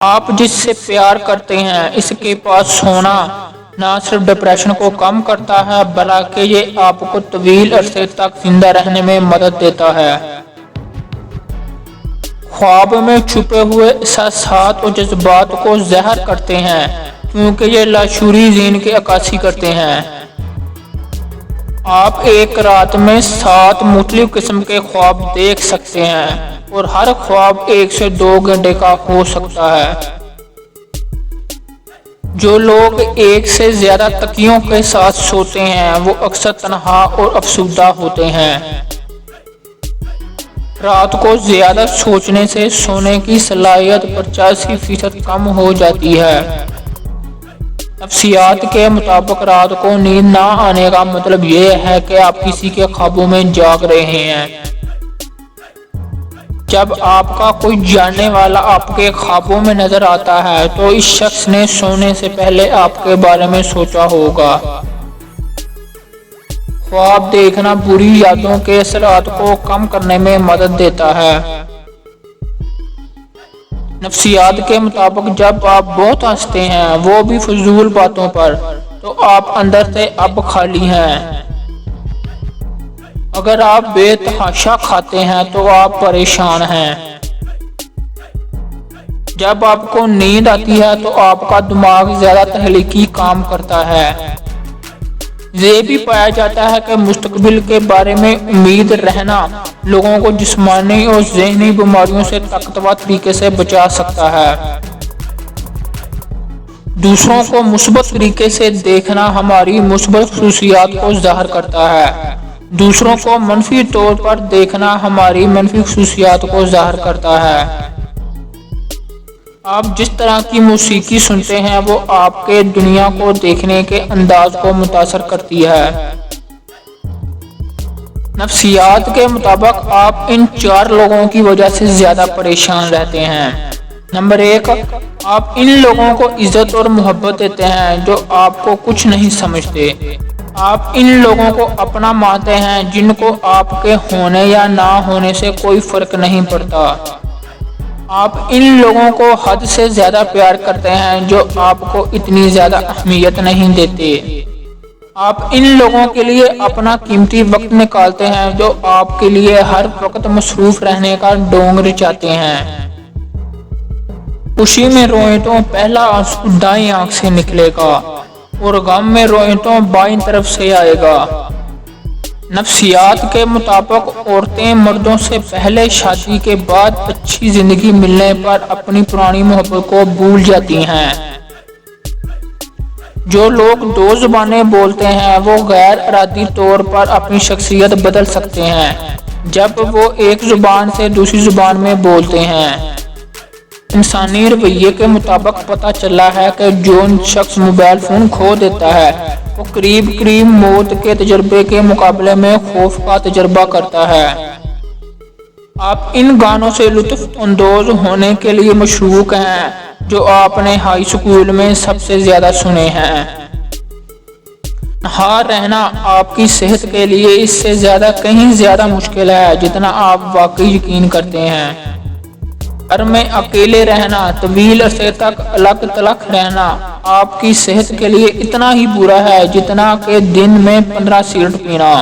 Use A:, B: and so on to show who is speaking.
A: آپ جس سے پیار کرتے ہیں اس کے پاس ہونا نہ صرف ڈپریشن کو کم کرتا ہے بلکہ یہ آپ کو طویل عرصے تک زندہ رہنے میں مدد دیتا ہے۔ خواب میں چھپے ہوئے احساسات اور جذبات کو ظاہر کرتے ہیں کیونکہ یہ لاشعوری ذہن کی عکاسی کرتے ہیں۔ آپ ایک رات میں 7 مختلف قسم کے خواب دیکھ سکتے ہیں اور ہر خواب 1 سے 2 گھنٹے کا ہو سکتا ہے۔ جو لوگ ایک سے زیادہ تکیوں کے ساتھ سوتے ہیں وہ اکثر تنہا اور افسردہ ہوتے ہیں۔ رات کو زیادہ سوچنے سے سونے کی صلاحیت 85% کم ہو جاتی ہے۔ نفسیات کے مطابق رات کو نیند نہ آنے کا مطلب یہ ہے کہ آپ کسی کے خوابوں میں جاگ رہے ہیں۔ جب آپ کا کوئی جاننے والا آپ کے خوابوں میں نظر آتا ہے تو اس شخص نے سونے سے پہلے آپ کے بارے میں سوچا ہوگا۔ خواب دیکھنا بری یادوں کے اثرات کو کم کرنے میں مدد دیتا ہے۔ نفسیات کے مطابق جب آپ بہت ہنستے ہیں وہ بھی فضول باتوں پر تو آپ اندر سے اب خالی ہیں۔ اگر آپ بے تحاشا کھاتے ہیں تو آپ پریشان ہیں۔ جب آپ کو نیند آتی ہے تو آپ کا دماغ زیادہ تخلیقی کام کرتا ہے۔ یہ بھی پایا جاتا ہے کہ مستقبل کے بارے میں امید رہنا لوگوں کو جسمانی اور ذہنی بیماریوں سے طاقتور طریقے سے بچا سکتا ہے۔ دوسروں کو مثبت طریقے سے دیکھنا ہماری مثبت خصوصیات کو ظاہر کرتا ہے۔ دوسروں کو منفی طور پر دیکھنا ہماری منفی خصوصیات کو ظاہر کرتا ہے۔ آپ جس طرح کی موسیقی سنتے ہیں وہ آپ کے دنیا کو دیکھنے کے انداز کو متاثر کرتی ہے۔ نفسیات کے مطابق آپ ان 4 لوگوں کی وجہ سے زیادہ پریشان رہتے ہیں۔ نمبر 1، آپ ان لوگوں کو عزت اور محبت دیتے ہیں جو آپ کو کچھ نہیں سمجھتے۔ آپ ان لوگوں کو اپنا مانتے ہیں جن کو آپ کے ہونے یا نہ ہونے سے کوئی فرق نہیں پڑتا۔ آپ ان لوگوں کو حد سے زیادہ پیار کرتے ہیں جو آپ کو اتنی زیادہ اہمیت نہیں دیتے۔ آپ ان لوگوں کے لیے اپنا قیمتی وقت نکالتے ہیں جو آپ کے لیے ہر وقت مصروف رہنے کا ڈھونگ رچاتے ہیں۔ خوشی میں روئیں تو پہلا آنسو دائیں آنکھ سے نکلے گا اور غم میں روئیں تو بائیں طرف سے آئے گا۔ نفسیات کے مطابق عورتیں مردوں سے پہلے شادی کے بعد اچھی زندگی ملنے پر اپنی پرانی محبت کو بھول جاتی ہیں۔ جو لوگ 2 زبانیں بولتے ہیں وہ غیر ارادی طور پر اپنی شخصیت بدل سکتے ہیں جب وہ ایک زبان سے دوسری زبان میں بولتے ہیں۔ انسانی رویے کے مطابق پتہ چلا ہے کہ جو شخص موبائل فون کھو دیتا ہے وہ قریب موت کے تجربے کے مقابلے میں خوف کا تجربہ کرتا ہے۔ آپ ان گانوں سے لطف اندوز ہونے کے لیے مشوق ہیں جو آپ نے ہائی اسکول میں سب سے زیادہ سنے ہیں۔ تنہا رہنا آپ کی صحت کے لیے اس سے زیادہ کہیں زیادہ مشکل ہے جتنا آپ واقعی یقین کرتے ہیں۔ گھر میں اکیلے رہنا، طویل عرصے تک الگ تھلگ رہنا آپ کی صحت کے لیے اتنا ہی برا ہے جتنا کہ دن میں 15 سگریٹ پینا۔